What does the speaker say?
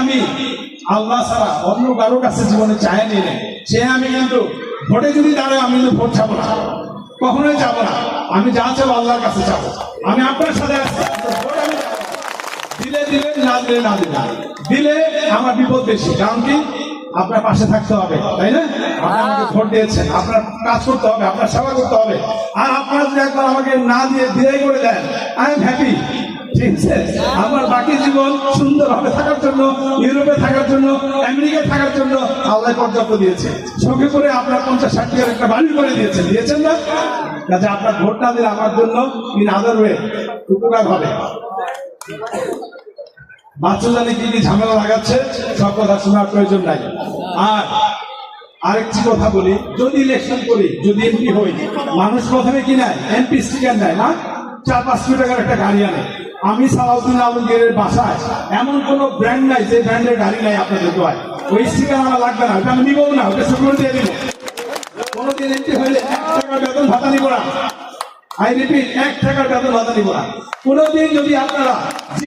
আমি আল্লাহ ছাড়া অন্য কারো কাছে জীবনে চাইনি না, সে আমি কিন্তু ভোটে যদি দাঁড়ায় আমি কিন্তু ভোট চাবো না, কখনোই যাবো না। আমি যা চাবো আল্লাহর কাছে চাবো। আমি আপনার সাথে আছি, ভোট আমি দিলে দিলে, না দিলে না দিলে, দিলে আমার বিপদ বেশি। কারণ কি, আপনার পাশে থাকতে হবে, তাই না? আপনি আমাকে ভোট দিয়েছেন, আপনার কাজ করতে হবে, আপনার সেবা করতে হবে। আর আপনারা যদি একবার আমাকে না দিয়ে বিদায় করে দেন, আই এম হ্যাপি। ঠিক আছে, আমার বাকি জীবন সুন্দরভাবে থাকার জন্য, ইউরোপে থাকার জন্য, আমেরিকায় থাকার জন্য আল্লাহ পর্যাপ্ত দিয়েছে। সঙ্গে করে আপনার 50-60 একটা বাড়ি করে দিয়েছেন, দিয়েছেন না? কাজে আপনার ভোটটা দিলে আমার জন্য ইন আদার ওয়ে উপকার হবে। বাচ্চা জানে কি কি ঝামেলা লাগাচ্ছে, সব কথা শোনার প্রয়োজন নাই। আর আরেকটি কথা বলি, যদি ইলেকশন করি, যদি এমপি হই, মানুষ প্রথমে কি নেয়? এমপি স্টিকার নেয় না? 4-5 কোটি টাকার একটা গাড়ি আনে। আমি সালাউদ্দিন আলমগীরের বাসায় এমন কোন ব্র্যান্ড নাই যে ব্র্যান্ডের গাড়ি নাই আপনাদের দোয়ায়। ওই স্টিকার আমার লাগবে না, ওটা আমি নিবো না, ওটা সিকিউরিটি দিয়ে দিব। কোনোদিন এমপি হইলে 1 টাকা বেতন ভাতা নিব না। আই রিপিট, 1 টাকার বেতন ভাতা নিব না। কোনোদিন যদি আপনারা